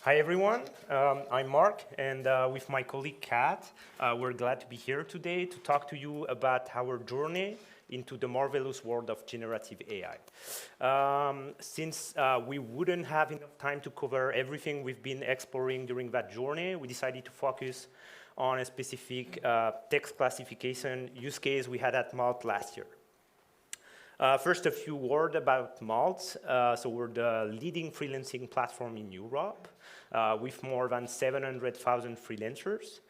Hi everyone, I'm Marc, and with my colleague Kat, we're glad to be here today to talk to you about our journey into the marvelous world of generative AI. Since we wouldn't have enough time to cover everything we've been exploring during that journey, we decided to focus on a specific text classification use case we had at Malt last year. First, a few words about Malt. So we're the leading freelancing platform in Europe with more than 700,000 freelancers.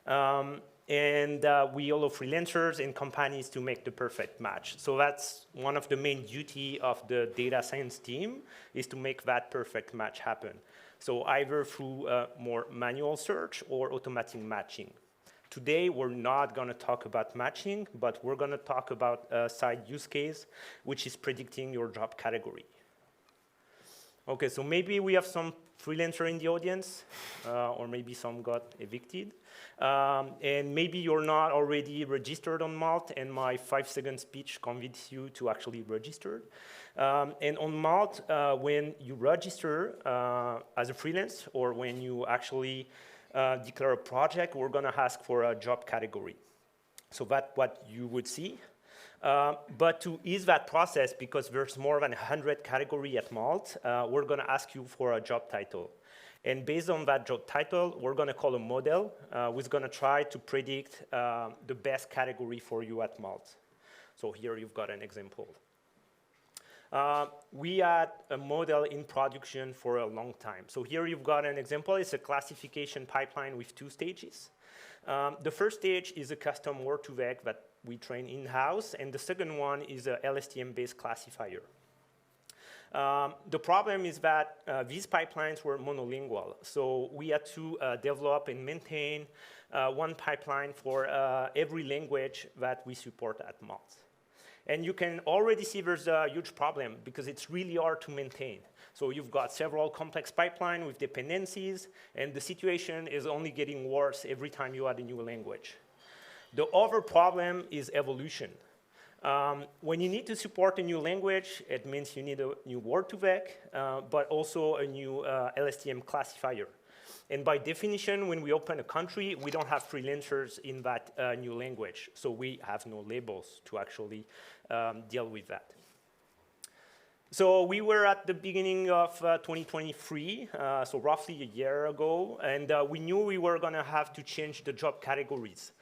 We allow freelancers and companies to make the perfect match. So that's one of the main duty of the data science team, is to make that perfect match happen. So either through more manual search or automatic matching. Today, we're not going to talk about matching, but we're going to talk about a side use case, which is predicting your job category. OK, so maybe we have some freelancer in the audience, or maybe some got evicted. And maybe you're not already registered on Malt, and my 5-second speech convinced you to actually register. And on Malt, when you register as a freelance, or when you actually declare a project, we're going to ask for a job category. So that's what you would see. But to ease that process, because there's more than 100 categories at Malt, we're going to ask you for a job title. And based on that job title, we're going to call a model who's going to try to predict the best category for you at Malt. So here you've got an example. We had a model in production for a long time. So here you've got an example. It's a classification pipeline with 2 stages. The first stage is a custom word-to-vec that we train in-house, and the second one is a LSTM-based classifier. The problem is that these pipelines were monolingual, so we had to develop and maintain one pipeline for every language that we support at Malt. And you can already see there's a huge problem, because it's really hard to maintain. So you've got several complex pipelines with dependencies, and the situation is only getting worse every time you add a new language. The other problem is evolution. When you need to support a new language, it means you need a new word-to-vec, but also a new LSTM classifier. And by definition, when we open a country, we don't have freelancers in that new language. So we have no labels to actually deal with that. So we were at the beginning of 2023, so roughly a year ago, and we knew we were going to have to change the job categories.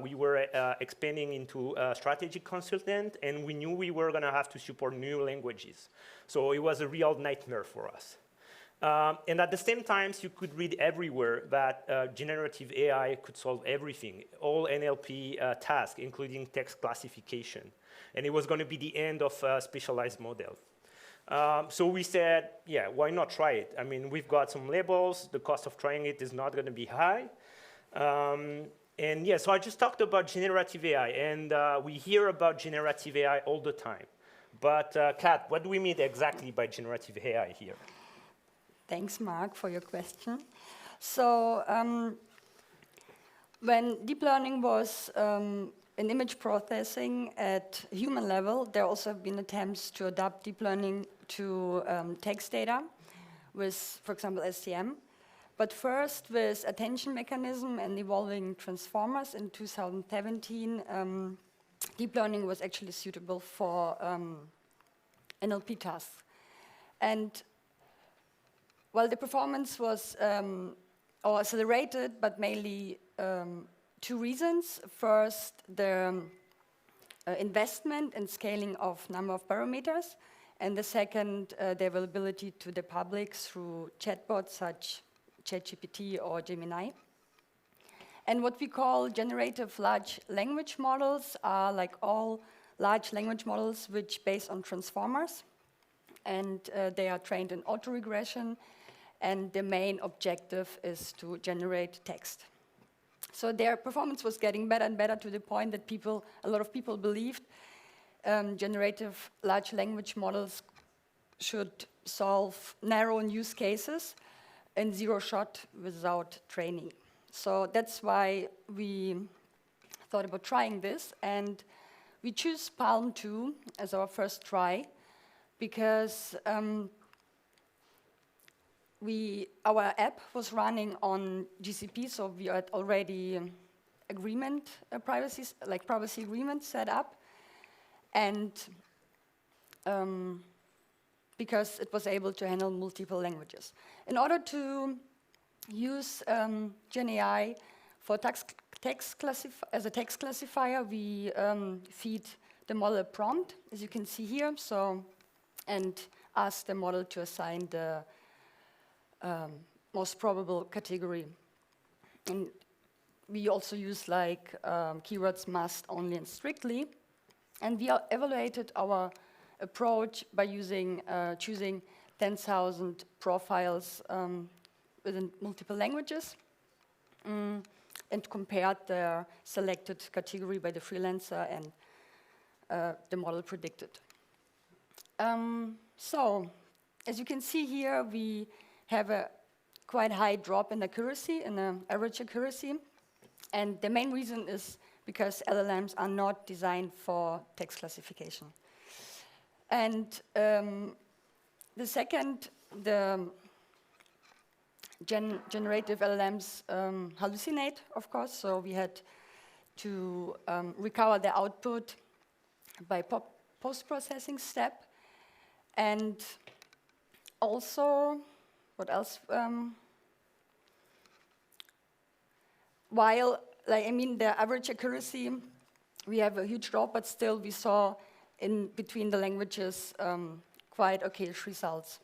We were expanding into a strategic consultant, and we knew we were going to have to support new languages. So it was a real nightmare for us. And at the same time, you could read everywhere that generative AI could solve everything, all NLP tasks, including text classification. And it was going to be the end of specialized models. So we said, yeah, why not try it? I mean, we've got some labels. The cost of trying it is not going to be high. And yeah, so I just talked about generative AI. And we hear about generative AI all the time. But Kat, what do we mean exactly by generative AI here? Thanks, Marc, for your question. So when deep learning was in image processing at human level, there also have been attempts to adapt deep learning to text data with, for example, SCM. But first, with attention mechanism and evolving transformers in 2017, deep learning was actually suitable for NLP tasks. And while the performance was accelerated, but mainly 2 reasons. First, the investment and scaling of number of parameters, and the second, the availability to the public through chatbots such ChatGPT or Gemini. And what we call generative large language models are like all large language models which based on transformers, and they are trained in autoregression, and the main objective is to generate text. So their performance was getting better and better to the point that a lot of people believed generative large language models should solve narrow use cases in 0 shot without training. So that's why we thought about trying this, and we choose Palm 2 as our first try, because our app was running on GCP, so we had already privacy agreement set up, and because it was able to handle multiple languages. In order to use GenAI for as a text classifier, we feed the model a prompt, as you can see here, and ask the model to assign the most probable category. And we also use keywords must, only, and strictly. And we evaluated our approach by choosing 10,000 profiles within multiple languages, and compared the selected category by the freelancer and the model predicted. So, as you can see here, we have a quite high drop in accuracy, in average accuracy. And the main reason is because LLMs are not designed for text classification. And the second, the generative LLMs hallucinate, of course, so we had to recover the output by post-processing step. And also, what else? While, the average accuracy, we have a huge drop, but still we saw in between the languages quite okayish results.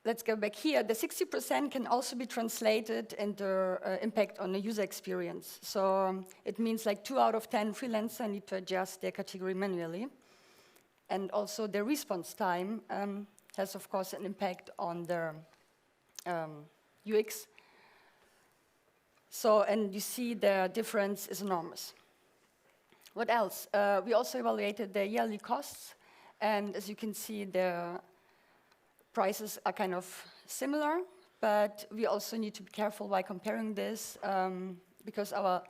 Let's go back here. The 60% can also be translated into impact on the user experience. So it means 2 out of 10 freelancers need to adjust their category manually. And also the response time has, of course, an impact on the UX. So, and you see the difference is enormous. What else? We also evaluated the yearly costs. And as you can see, the prices are kind of similar, but we also need to be careful while comparing this because our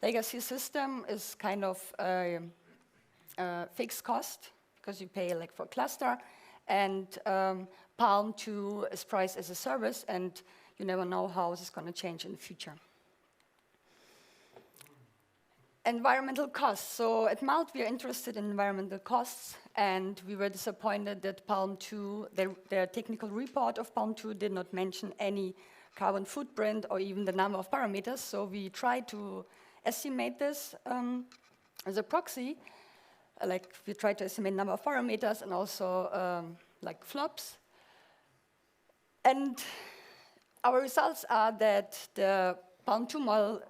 legacy system is kind of a fixed cost because you pay for cluster, and Palm 2 is priced as a service, and you never know how this is going to change in the future. Environmental costs. So at Malt, we are interested in environmental costs, and we were disappointed that Palm 2, their technical report of Palm 2 did not mention any carbon footprint or even the number of parameters. So we tried to estimate this as a proxy. We tried to estimate number of parameters and also flops. And our results are that the Palm 2 model,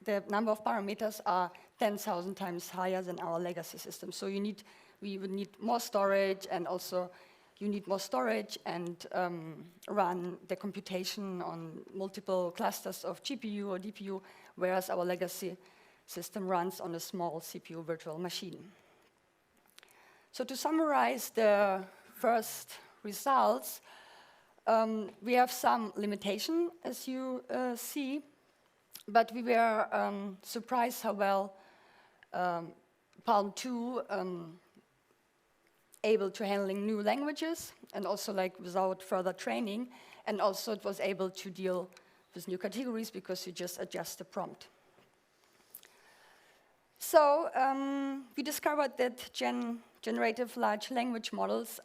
the number of parameters are 10,000 times higher than our legacy system. So we would need more storage, and also you need more storage and run the computation on multiple clusters of GPU or DPU, whereas our legacy system runs on a small CPU virtual machine. So to summarize the first results, we have some limitation, as you see. But we were surprised how well Palm 2 able to handling new languages, and also without further training, and also it was able to deal with new categories because you just adjust the prompt. So we discovered that generative large language models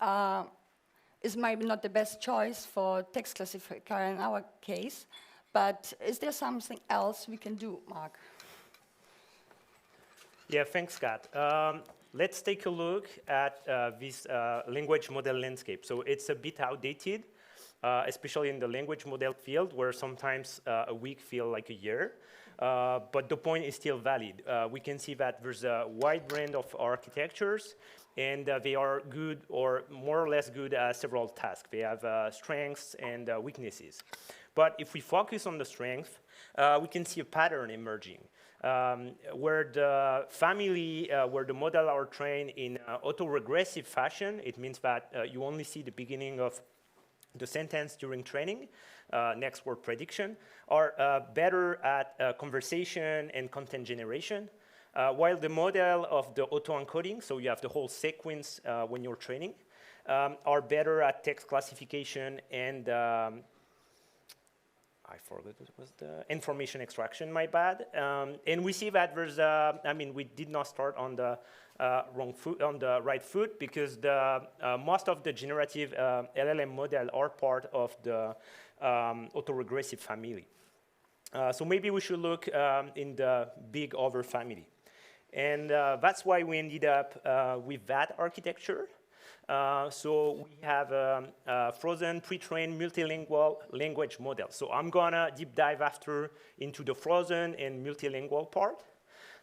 is maybe not the best choice for text classifier in our case. But is there something else we can do, Marc? Yeah, thanks, Kat. Let's take a look at this language model landscape. So it's a bit outdated, especially in the language model field, where sometimes a week feels like a year. But the point is still valid. We can see that there's a wide range of architectures, and they are good or more or less good at several tasks. They have strengths and weaknesses. But if we focus on the strength, we can see a pattern emerging, where the family, where the model are trained in autoregressive fashion. It means that you only see the beginning of the sentence during training, next word prediction, are better at conversation and content generation, while the model of the auto-encoding, so you have the whole sequence when you're training, are better at text classification and I forgot what was the information extraction, my bad. And we see that there's, I mean, we did not start on the right foot because most of the generative LLM model are part of the autoregressive family. So maybe we should look in the big over family. And that's why we ended up with that architecture. So we have a frozen, pre-trained, multilingual language model. So I'm gonna deep dive after into the frozen and multilingual part.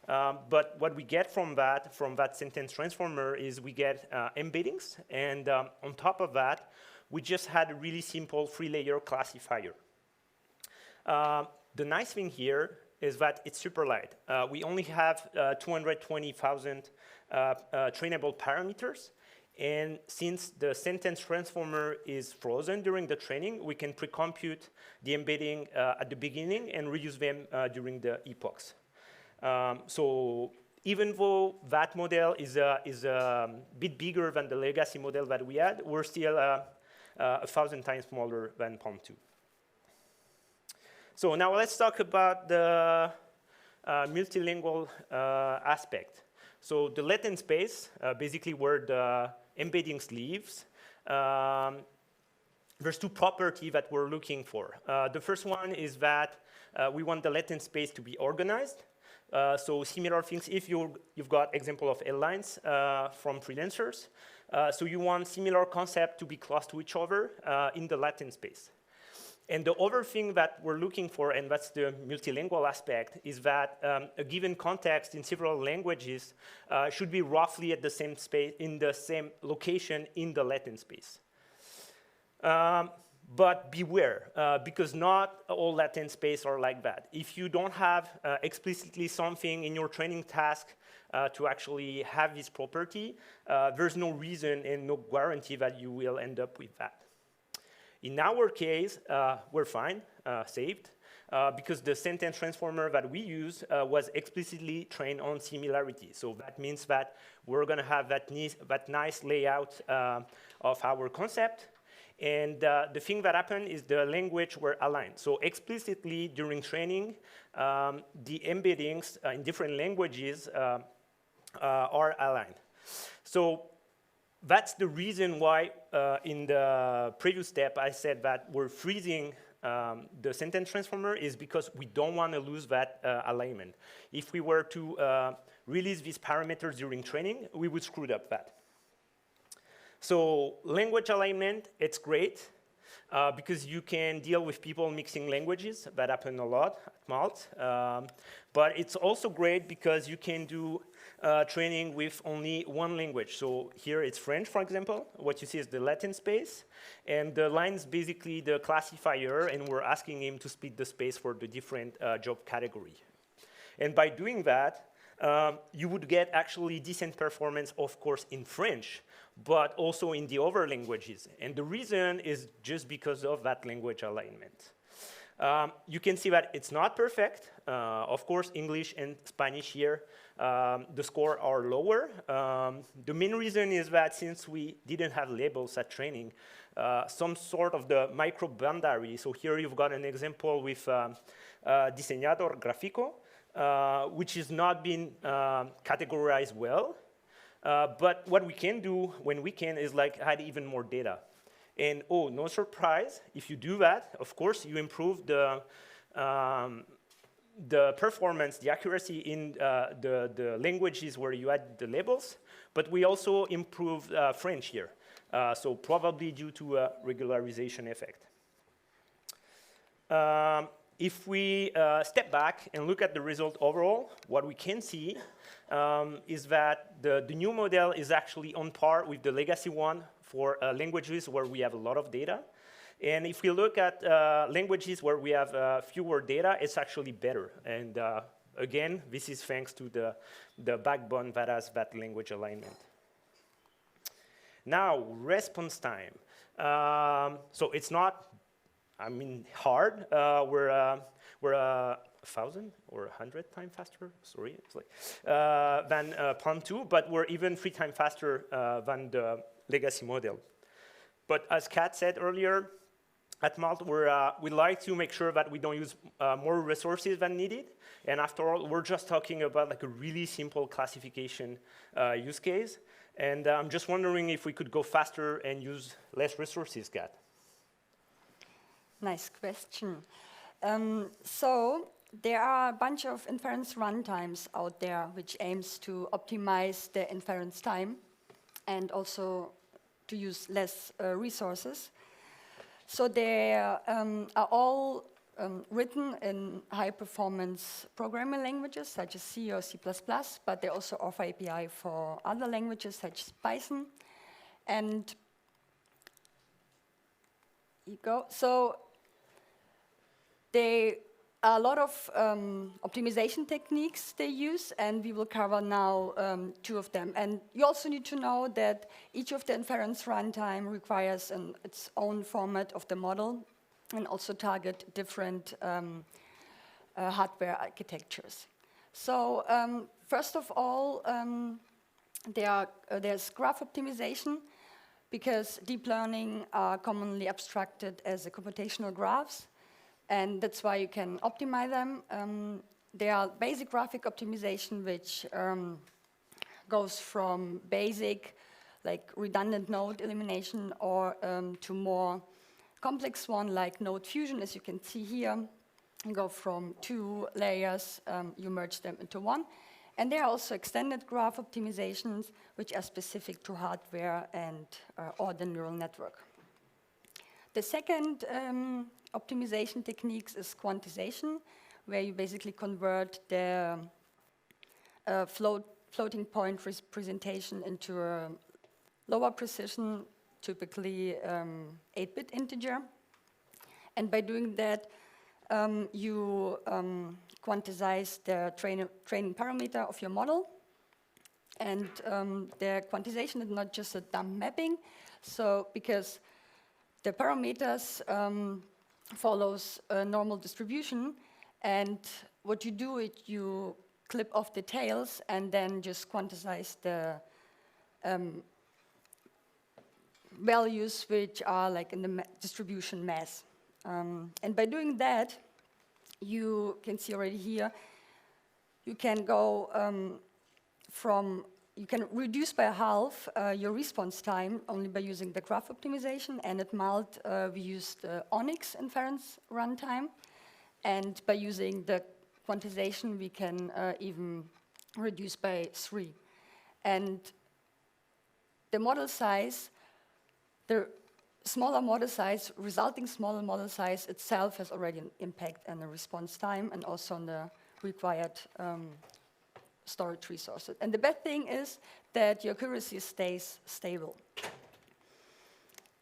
But what we get from that sentence transformer is we get embeddings. And on top of that, we just had a really simple 3-layer classifier. The nice thing here is that it's super light. We only have 220,000 trainable parameters. And since the sentence transformer is frozen during the training, we can pre-compute the embedding at the beginning and reuse them during the epochs. So even though that model is a bit bigger than the legacy model that we had, we're still 1,000 times smaller than PaLM 2. So now let's talk about the multilingual aspect. So the latent space, basically where the embeddings lives, there's 2 properties that we're looking for. The first one is that we want the latent space to be organized. So similar things, if you've got example of airlines from freelancers, so you want similar concept to be close to each other in the latent space. And the other thing that we're looking for, and that's the multilingual aspect, is that a given context in several languages should be roughly at the same space, in the same location in the latent space. But beware, because not all latent space are like that. If you don't have explicitly something in your training task to actually have this property, there's no reason and no guarantee that you will end up with that. In our case, we're fine, saved, because the sentence transformer that we use was explicitly trained on similarity. So that means that we're going to have that nice layout of our concept. And the thing that happened is the language were aligned. So explicitly during training, the embeddings in different languages are aligned. So that's the reason why in the previous step I said that we're freezing the sentence transformer is because we don't want to lose that alignment. If we were to release these parameters during training, we would screw up that. So language alignment, it's great because you can deal with people mixing languages. That happens a lot at Malt. But it's also great because you can do training with only one language. So here it's French, for example. What you see is the latent space. And the line is basically the classifier, and we're asking him to split the space for the different job category. And by doing that, you would get actually decent performance, of course, in French, but also in the other languages. And the reason is just because of that language alignment. You can see that it's not perfect. Of course, English and Spanish here, the scores are lower. The main reason is that since we didn't have labels at training, some sort of the micro-boundary, so here you've got an example with diseñador gráfico, which has not been categorized well. But what we can do when we can is like add even more data. And oh, no surprise, if you do that, of course, you improve the performance, the accuracy in the languages where you add the labels, but we also improve French here. So probably due to a regularization effect. If we step back and look at the result overall, what we can see is that the new model is actually on par with the legacy one for languages where we have a lot of data. And if we look at languages where we have fewer data, it's actually better. And again, this is thanks to the backbone that has that language alignment. Now, response time. So it's not, I mean, hard. We're 1,000 or 100 times faster, sorry, it's like, than Prompt 2, but we're even 3 times faster than the legacy model. But as Kat said earlier, at Malt, we like to make sure that we don't use more resources than needed. And after all, we're just talking about like a really simple classification use case. And I'm just wondering if we could go faster and use less resources, Kat. Nice question. So there are a bunch of inference runtimes out there which aims to optimize the inference time and also to use less resources. So they are all written in high-performance programming languages such as C or C++, but they also offer API for other languages such as Python. And so there are a lot of optimization techniques they use, and we will cover now 2 of them. And you also need to know that each of the inference runtime requires its own format of the model and also target different hardware architectures. So first of all, there's graph optimization, because deep learning are commonly abstracted as a computational graphs. And that's why you can optimize them. There are basic graphic optimization, which goes from basic, like redundant node elimination, or to more complex one, like node fusion, as you can see here. You go from 2 layers, you merge them into 1. And there are also extended graph optimizations, which are specific to hardware and or the neural network. The second optimization techniques is quantization, where you basically convert the floating point representation into a lower precision, typically 8-bit integer. And by doing that, you quantize the training parameter of your model. And the quantization is not just a dumb mapping, so because the parameters follows a normal distribution, and what you do is you clip off the tails and then just quantize the values which are like in the distribution mass. And by doing that, you can see already here, you can go you can reduce by half your response time only by using the graph optimization. And at Malt, we used ONNX inference runtime. And by using the quantization, we can even reduce by 3. And the model size, the smaller model size, resulting smaller model size itself has already an impact on the response time and also on the required storage resources. And the bad thing is that your accuracy stays stable.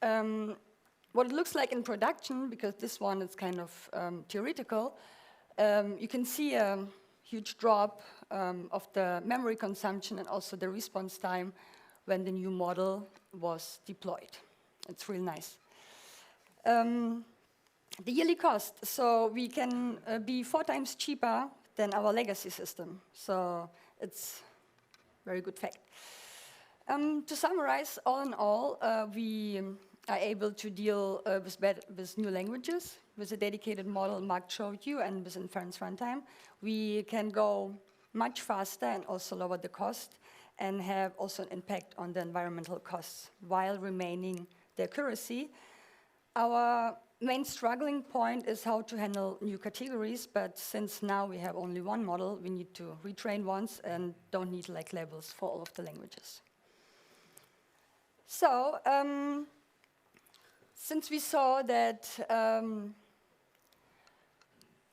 What it looks like in production, because this one is kind of theoretical, you can see a huge drop of the memory consumption and also the response time when the new model was deployed. It's really nice. The yearly cost. So we can be 4 times cheaper than our legacy system. So it's a very good fact. To summarize, all in all, we are able to deal with new languages, with a dedicated model Marc showed you, and with inference runtime. We can go much faster and also lower the cost, and have also an impact on the environmental costs while remaining the accuracy. Our main struggling point is how to handle new categories, but since now we have only 1 model, we need to retrain once and don't need like labels for all of the languages. So, since we saw that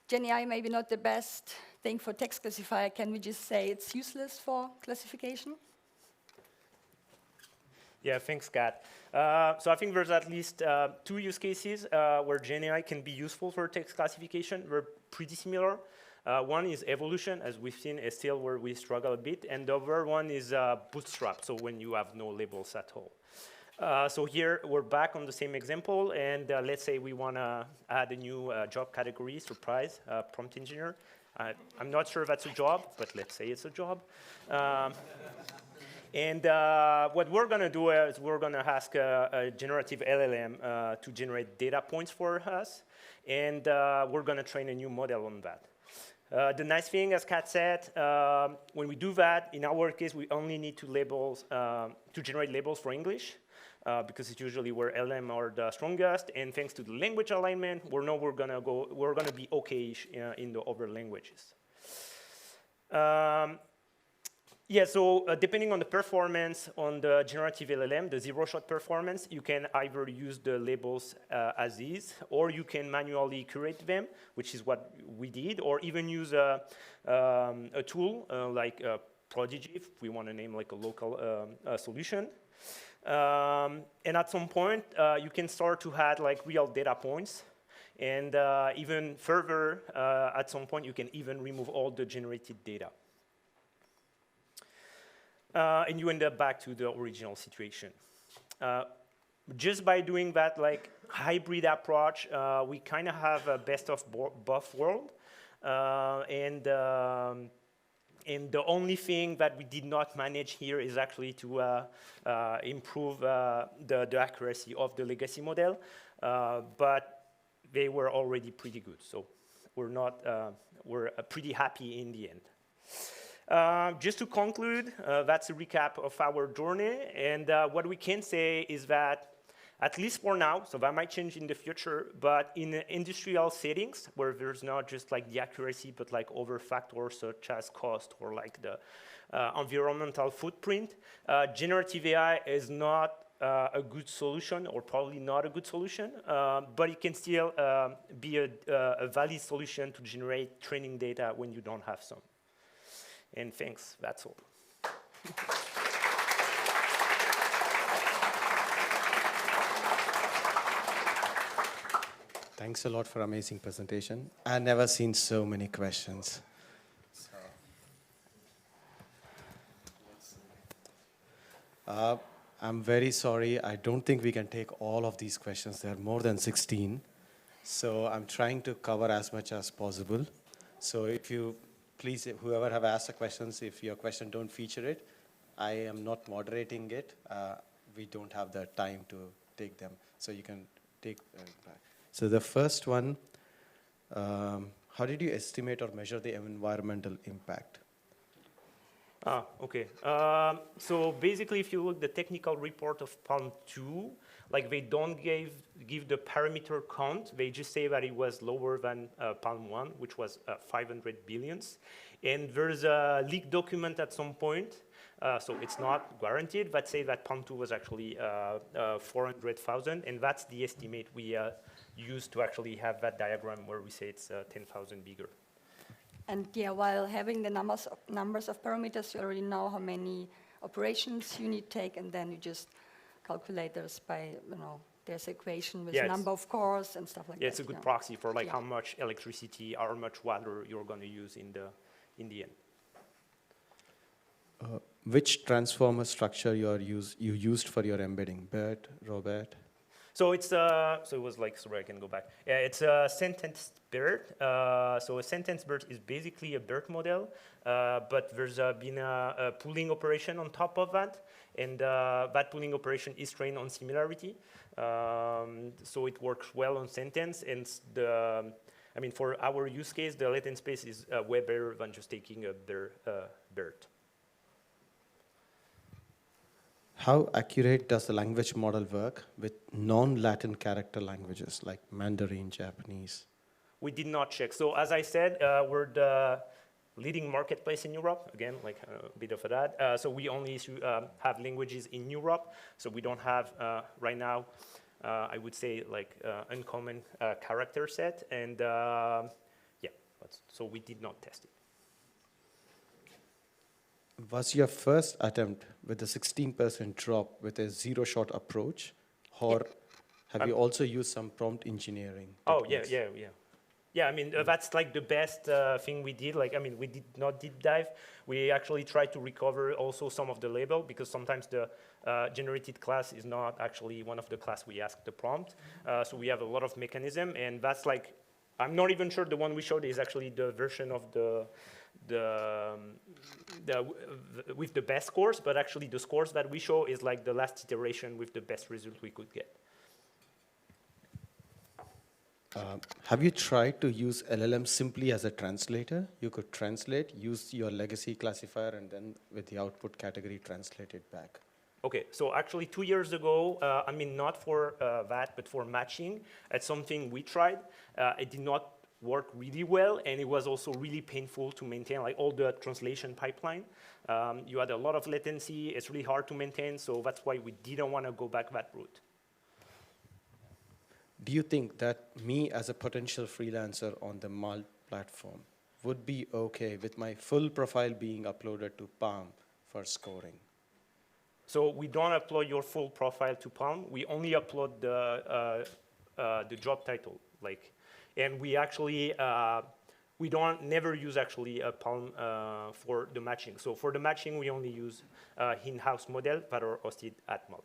GenAI may be not the best thing for text classifier, can we just say it's useless for classification? Yeah, thanks, Kat. So I think there's at least 2 use cases where GenAI can be useful for text classification. They're pretty similar. One is evolution, as we've seen, is still where we struggle a bit. And the other one is bootstrap, so when you have no labels at all. So here we're back on the same example, and let's say we want to add a new job category, surprise, prompt engineer. I'm not sure that's a job, but let's say it's a job. And what we're going to do is we're going to ask a generative LLM to generate data points for us, and we're going to train a new model on that. The nice thing, as Kat said, when we do that, in our case, we only need to generate labels for English, because it's usually where LLM are the strongest, and thanks to the language alignment, we're going to be okay-ish in the other languages. Yeah, so depending on the performance on the generative LLM, the zero-shot performance, you can either use the labels as is, or you can manually curate them, which is what we did, or even use a tool like Prodigy, if we want to name like a local solution. And at some point, you can start to add like real data points. And even further, at some point, you can even remove all the generated data. And you end up back to the original situation. Just by doing that like hybrid approach, we kind of have a best of both worlds. And the only thing that we did not manage here is actually to improve the accuracy of the legacy model. But they were already pretty good. So we're pretty happy in the end. Just to conclude, that's a recap of our journey. And what we can say is that, at least for now, so that might change in the future, but in industrial settings where there's not just like the accuracy, but like other factors such as cost or like the environmental footprint, generative AI is not a good solution, or probably not a good solution, but it can still be a valid solution to generate training data when you don't have some. And thanks, that's all. Thanks a lot for amazing presentation. I've never seen so many questions. I'm very sorry. I don't think we can take all of these questions. There are more than 16. So I'm trying to cover as much as possible. So if you please, whoever have asked the questions, if your question don't feature it, I am not moderating it. We don't have the time to take them. So you can take back. So the first one, how did you estimate or measure the environmental impact? Okay. So basically, if you look at the technical report of Palm 2, like they don't give the parameter count. They just say that it was lower than Palm 1, which was 500 billions. And there's a leaked document at some point. So it's not guaranteed, but say that Palm 2 was actually 400,000. And that's the estimate we used to actually have that diagram where we say it's 10,000 bigger. And yeah, while having the numbers of parameters, you already know how many operations you need to take, and then you just calculate this by, there's equation with number of cores and stuff like that. Yeah, it's a good proxy for like how much electricity, how much water you're going to use in the end. Which transformer structure you used for your embedding? BERT, Robert? So it's so it was like, sorry, I can go back. Yeah, it's a SentenceBERT. So a SentenceBERT is basically a BERT model, but there's been a pooling operation on top of that, and that pooling operation is trained on similarity. So it works well on sentence, and for our use case, the latent space is way better than just taking a BERT. How accurate does the language model work with non-Latin character languages like Mandarin, Japanese? We did not check. So as I said, we're the leading marketplace in Europe. Again, like a bit of a ad. So we only have languages in Europe. So we don't have, right now, I would say, like uncommon character set. And so we did not test it. Was your first attempt with a 16% drop with a zero-shot approach, or have you also used some prompt engineering techniques? Yeah. Yeah, I mean, that's like the best thing we did. Like, I mean, we did not deep dive. We actually tried to recover also some of the label because sometimes the generated class is not actually one of the class we asked the prompt. So we have a lot of mechanism, and that's like, I'm not even sure the one we showed is actually the version of with the best scores, but actually the scores that we show is like the last iteration with the best result we could get. Have you tried to use LLM simply as a translator? You could translate, use your legacy classifier, and then with the output category, translate it back. Okay, so actually 2 years ago, I mean, not for that, but for matching, it's something we tried. It did not work really well, and it was also really painful to maintain, like all the translation pipeline. You had a lot of latency. It's really hard to maintain, so that's why we didn't want to go back that route. Do you think that me as a potential freelancer on the Malt platform would be okay with my full profile being uploaded to Palm for scoring? So we don't upload your full profile to Palm. We only upload the job title, like, and we actually we don't never use actually a Palm for the matching. So for the matching, we only use in-house model that are hosted at Malt.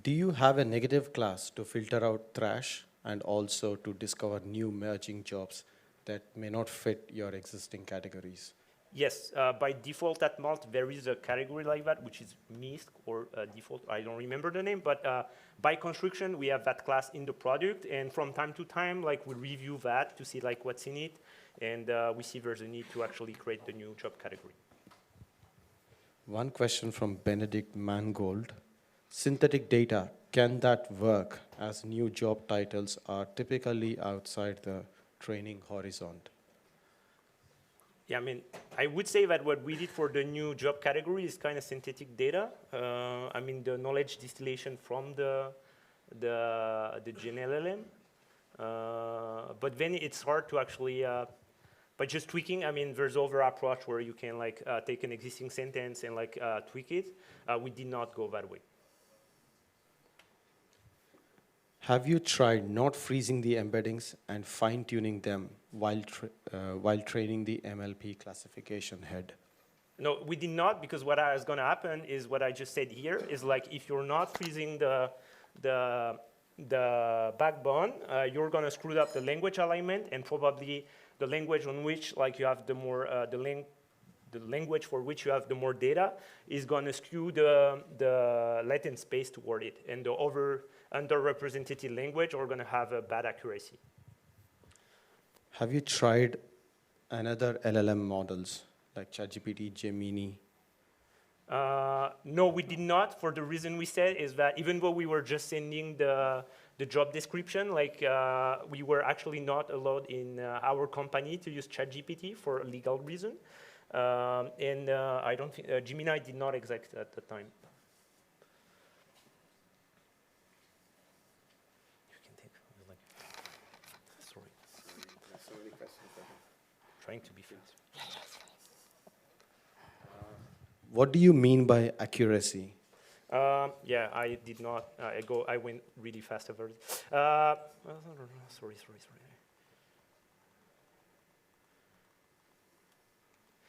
Do you have a negative class to filter out trash and also to discover new merging jobs that may not fit your existing categories? Yes, by default at Malt, there is a category like that, which is MISC or default. I don't remember the name, but by construction, we have that class in the product. And from time to time, like, we review that to see like what's in it. And we see there's a need to actually create the new job category. One question from Benedict Mangold. Synthetic data, can that work as new job titles are typically outside the training horizon? Yeah, I mean, I would say that what we did for the new job category is kind of synthetic data. I mean, the knowledge distillation from the Gen LLM. But then it's hard to actually, by just tweaking, I mean, there's other approach where you can like take an existing sentence and like tweak it. We did not go that way. Have you tried not freezing the embeddings and fine-tuning them while training the MLP classification head? No, we did not, because what is going to happen is what I just said here is like if you're not freezing the backbone, you're going to screw up the language alignment, and probably the language on which like you have the more the language for which you have the more data is going to skew the latent space toward it, and the underrepresented language are going to have a bad accuracy. Have you tried another LLM models like ChatGPT, Gemini? No, we did not, for the reason we said is that even though we were just sending the job description, like we were actually not allowed in our company to use ChatGPT for a legal reason. And I don't think, Gemini did not exist at the time. Trying to be fast. What do you mean by accuracy? Yeah, I did not. I went really fast over it. Sorry.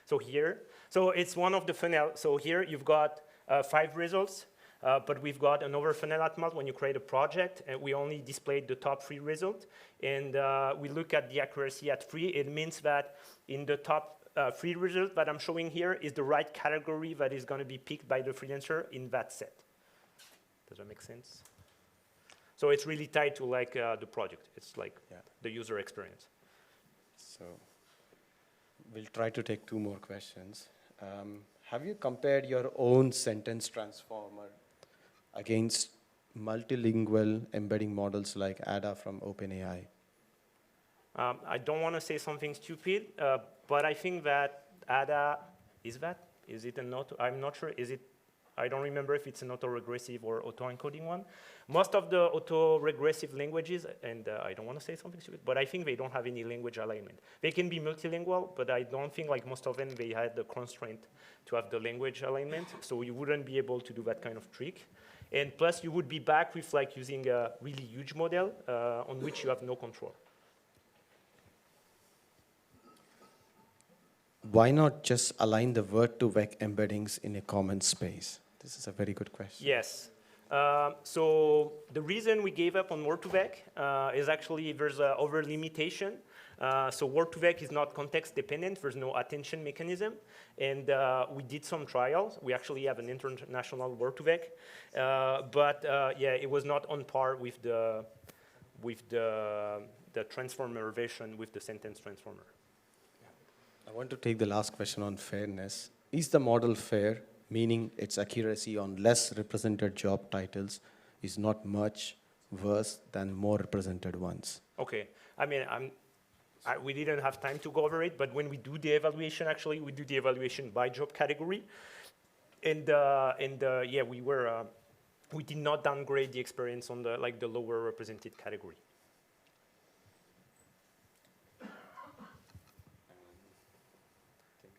So here, so it's one of the funnel. So here you've got 5 results, but we've got another funnel at Malt when you create a project, and we only displayed the top 3 results. And we look at the accuracy at 3. It means that in the top 3 results that I'm showing here is the right category that is going to be picked by the freelancer in that set. Does that make sense? So it's really tied to like the project. It's like the user experience. So we'll try to take 2 more questions. Have you compared your own sentence transformer against multilingual embedding models like ADA from OpenAI? I don't want to say something stupid, but I think that ADA, is it an auto? I'm not sure. Is it? I don't remember if it's an autoregressive or auto-encoding one. Most of the autoregressive languages, and I don't want to say something stupid, but I think they don't have any language alignment. They can be multilingual, but I don't think like most of them, they had the constraint to have the language alignment, so you wouldn't be able to do that kind of trick. And plus, you would be back with like using a really huge model on which you have no control. why not just align the word-to-vec embeddings in a common space? This is a very good question. Yes. So the reason we gave up on word2vec is actually there's an over limitation. So word2vec is not context dependent. There's no attention mechanism. And we did some trials. We actually have an international word2vec. But yeah, it was not on par with the transformer version with the sentence transformer. I want to take the last question on fairness. Is the model fair, meaning its accuracy on less represented job titles is not much worse than more represented ones? Okay. I mean, we didn't have time to go over it, but when we do the evaluation, actually, we do the evaluation by job category. And yeah, we did not downgrade the experience on the lower represented category.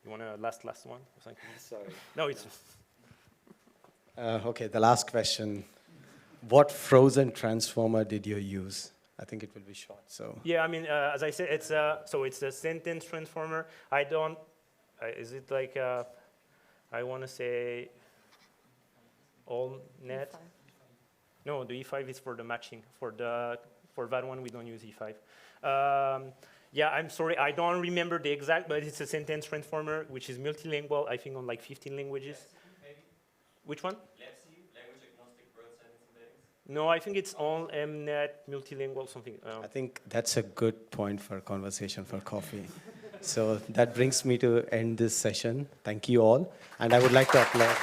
You want a last one? Sorry. No, it's... Okay, the last question. What frozen transformer did you use? I think it will be short, so. Yeah, I mean, as I said, it's a sentence transformer. I don't, is it like, I want to say all net? E5. No, the E5 is for the matching. For that one, we don't use E5. Yeah, I'm sorry, I don't remember the exact, but it's a sentence transformer, which is multilingual, I think on like 15 languages. Maybe? Which one? Language agnostic word sentence embeddings? No, I think it's all MNet, multilingual, something. I think that's a good point for conversation for coffee. So that brings me to end this session. Thank you all. And I would like to applaud.